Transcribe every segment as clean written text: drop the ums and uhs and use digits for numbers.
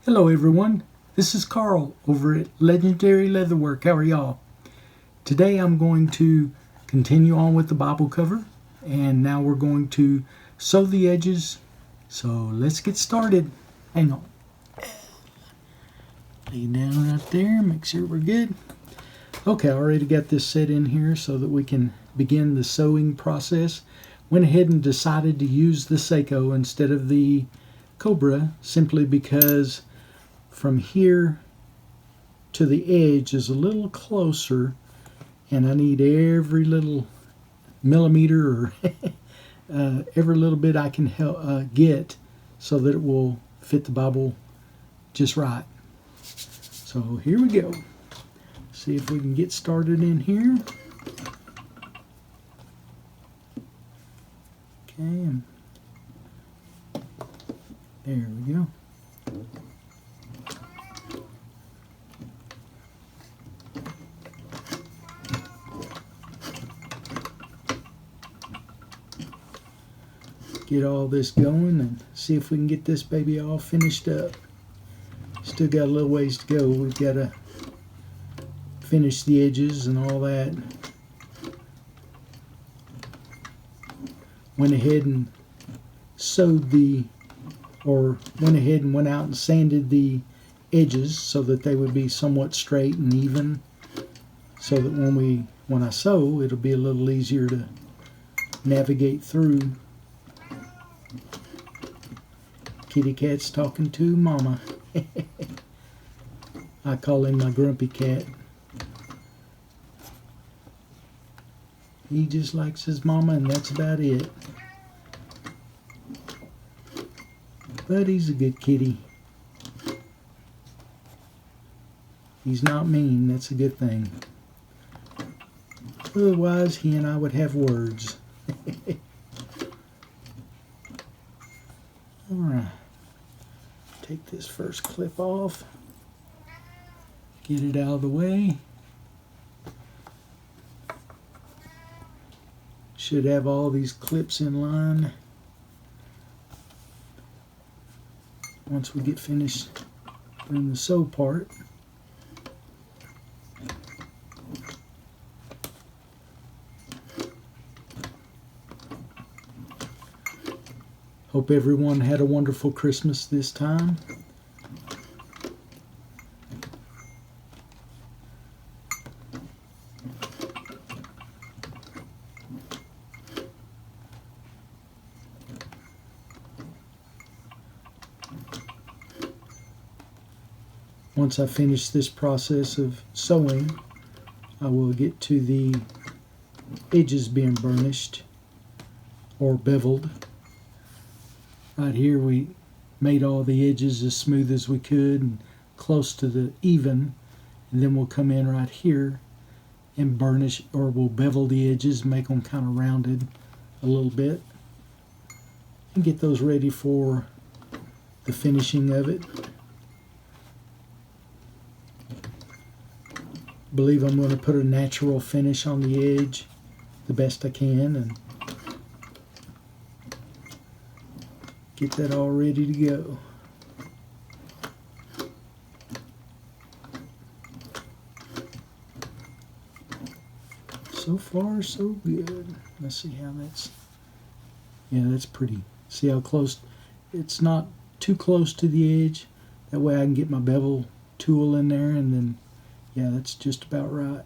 Hello everyone, this is Carl over at Legendary Leatherwork. How are y'all? Today I'm going to continue on with the Bible cover, and now we're going to sew the edges. So let's get started. Hang on. Lay down right there, make sure we're good. Okay, I already got this set in here so that we can begin the sewing process. Went ahead and decided to use the Seiko instead of the Cobra simply because from here to the edge is a little closer, and I need every little millimeter or every little bit I can get so that it will fit the Bible just right. So here we go. See if we can get started in here. Okay, and there we go. Get all this going and see if we can get this baby all finished up. Still got a little ways to go. We've got to finish the edges and all that. Went ahead and went out and sanded the edges so that they would be somewhat straight and even, so that when I sew, it'll be a little easier to navigate through. Kitty cat's talking to Mama. I call him my grumpy cat. He just likes his mama, and that's about it. But he's a good kitty. He's not mean, that's a good thing. Otherwise, he and I would have words. Alright. Take this first clip off. Get it out of the way. Should have all these clips in line once we get finished doing the sew part. Hope everyone had a wonderful Christmas this time. Once I finish this process of sewing, I will get to the edges being burnished or beveled. Right here we made all the edges as smooth as we could and close to the even, and then we'll come in right here and burnish, or we'll bevel the edges, make them kind of rounded a little bit, and get those ready for the finishing of it. I believe I'm going to put a natural finish on the edge the best I can and get that all ready to go. So far, so good. Let's see how that's, yeah, that's pretty. See how close, it's not too close to the edge. That way I can get my bevel tool in there, and then, yeah, that's just about right.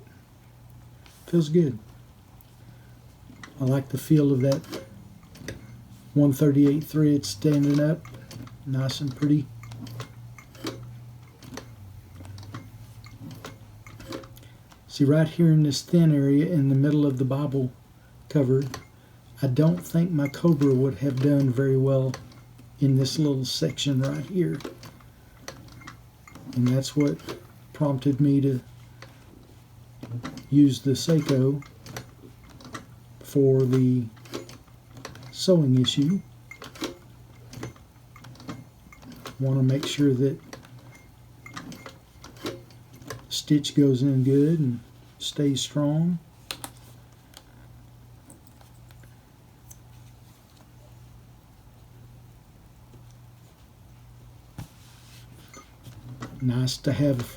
Feels good. I like the feel of that 1/38 thread standing up, nice and pretty. See, right here in this thin area in the middle of the Bible cover, I don't think my Cobra would have done very well in this little section right here. And that's what prompted me to use the Seiko for the sewing issue. Want to make sure that stitch goes in good and stays strong. Nice to have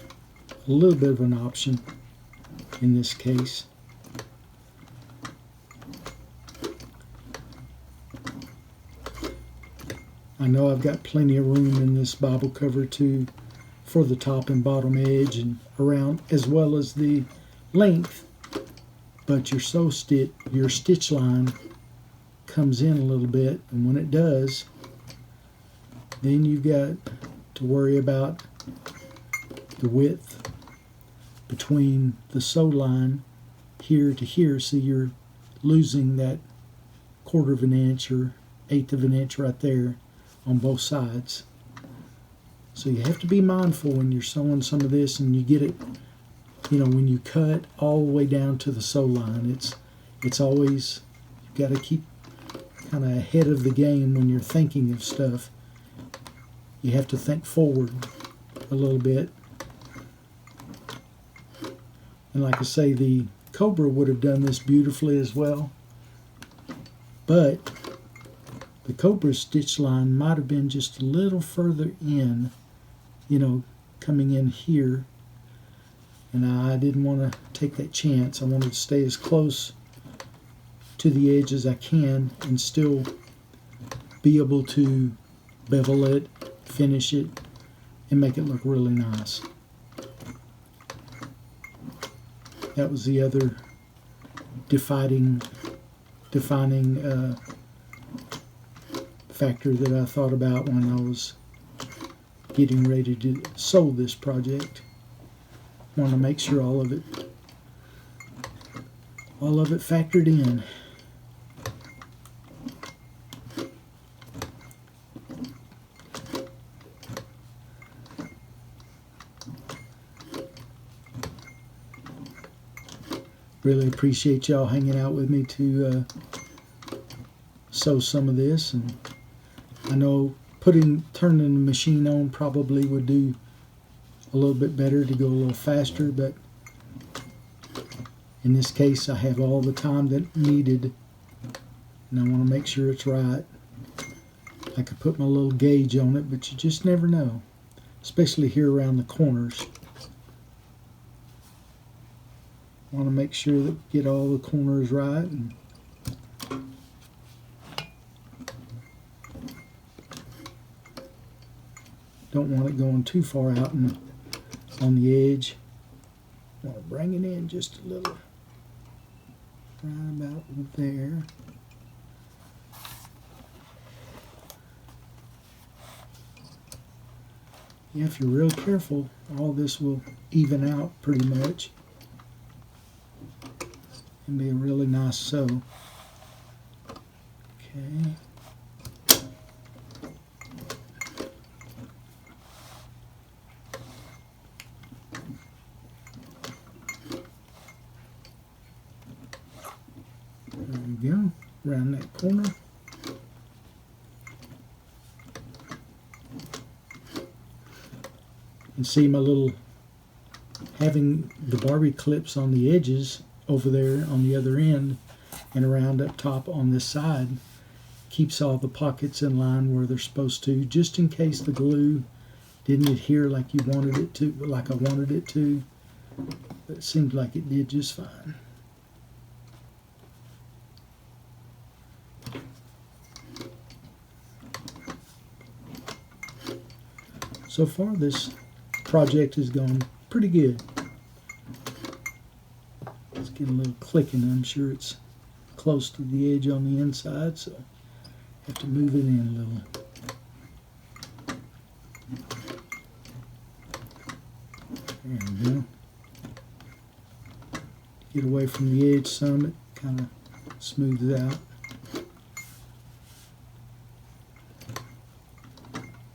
a little bit of an option in this case. I know I've got plenty of room in this Bible cover too for the top and bottom edge and around, as well as the length, but your stitch line comes in a little bit, and when it does, then you've got to worry about the width between the sew line here to here, so you're losing that 1/4 of an inch or 1/8 of an inch right there on both sides. So you have to be mindful when you're sewing some of this, and you get it, when you cut all the way down to the sew line, it's always, you've got to keep kind of ahead of the game when you're thinking of stuff. You have to think forward a little bit. And like I say, the Cobra would have done this beautifully as well, but the Cobra stitch line might have been just a little further in, coming in here, and I didn't want to take that chance. I wanted to stay as close to the edge as I can and still be able to bevel it, finish it, and make it look really nice. That was the other defining factor that I thought about when I was getting ready to sew this project. I want to make sure all of it factored in. Really appreciate y'all hanging out with me to sew some of this, and I know turning the machine on probably would do a little bit better to go a little faster, but in this case I have all the time that needed, and I want to make sure it's right. I could put my little gauge on it, but you just never know, especially here around the corners. I want to make sure that we get all the corners right, and don't want it going too far out on the edge. I want to bring it in just a little, right about there. Yeah, if you're real careful, all this will even out pretty much and be a really nice sew. Okay. There we go, around that corner. And see my little, having the Barbie clips on the edges over there on the other end and around up top on this side keeps all the pockets in line where they're supposed to, just in case the glue didn't adhere like you wanted it to, like I wanted it to. But it seemed like it did just fine. So far this project has gone pretty good. Let's get a little clicking. I'm sure it's close to the edge on the inside, so I have to move it in a little. There we go. Get away from the edge some, it kind of smooths out.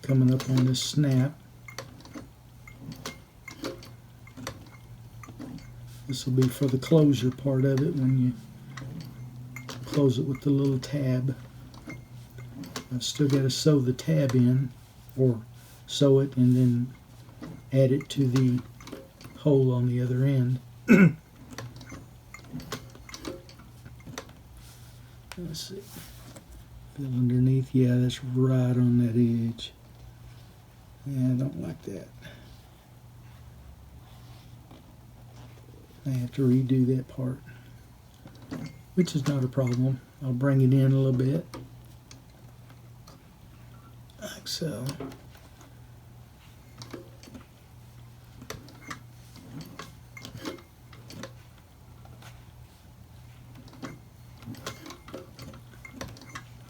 Coming up on this snap. This will be for the closure part of it when you close it with the little tab. I've still got to sew the tab in, or sew it and then add it to the hole on the other end. Let's see. Feel underneath. Yeah, that's right on that edge. Yeah, I don't like that. I have to redo that part, which is not a problem. I'll bring it in a little bit, like so.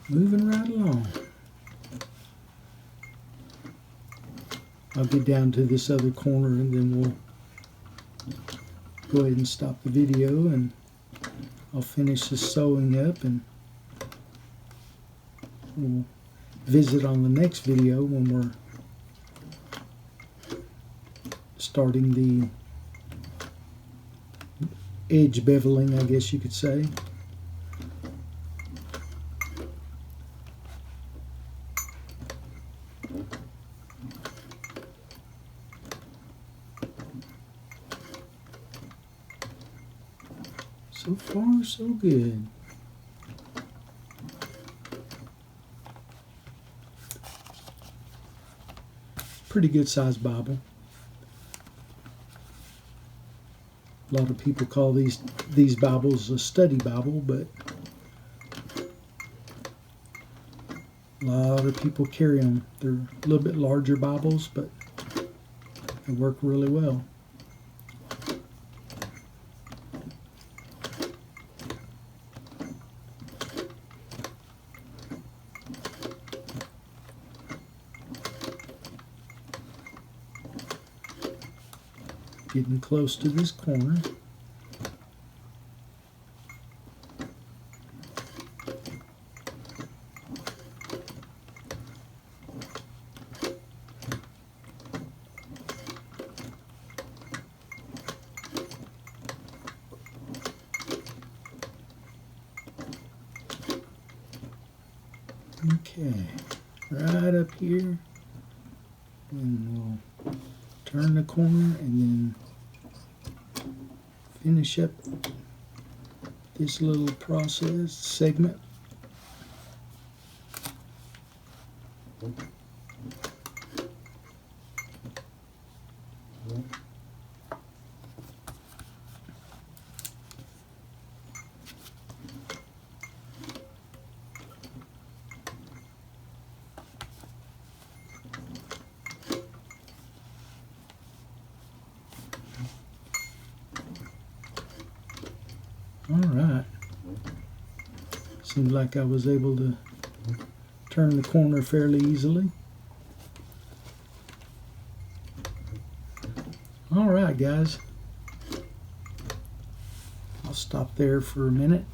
Moving right along. I'll get down to this other corner and then we'll go ahead and stop the video, and I'll finish the sewing up, and we'll visit on the next video when we're starting the edge beveling, I guess you could say. So far, so good. Pretty good sized Bible. A lot of people call these Bibles a study Bible, but a lot of people carry them. They're a little bit larger Bibles, but they work really well. Getting close to this corner. Okay, right up here, and we'll turn the corner and then finish up this little process segment. Alright, seemed like I was able to turn the corner fairly easily. Alright guys, I'll stop there for a minute.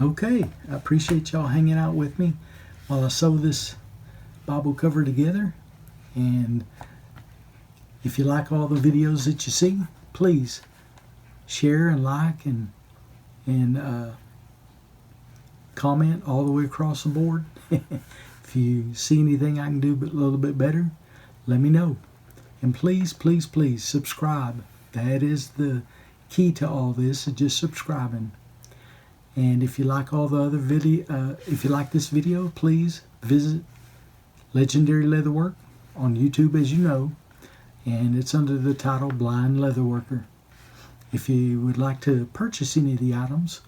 Okay, I appreciate y'all hanging out with me while I sew this Bible cover together, and if you like all the videos that you see, please share and like and comment all the way across the board. If you see anything I can do but a little bit better, let me know. And please, please, please subscribe. That is the key to all this, is just subscribing. And if you like all the other if you like this video, please visit Legendary Leatherwork on YouTube, as you know. And it's under the title Blind Leatherworker. If you would like to purchase any of the items,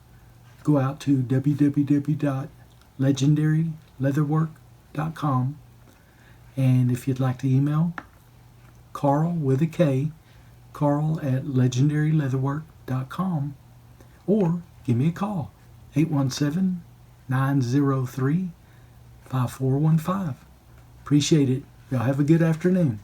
go out to www.legendaryleatherwork.com, and if you'd like to email Carl with a K, Carl@legendaryleatherwork.com, or give me a call, 817-903-5415. Appreciate it. Y'all have a good afternoon.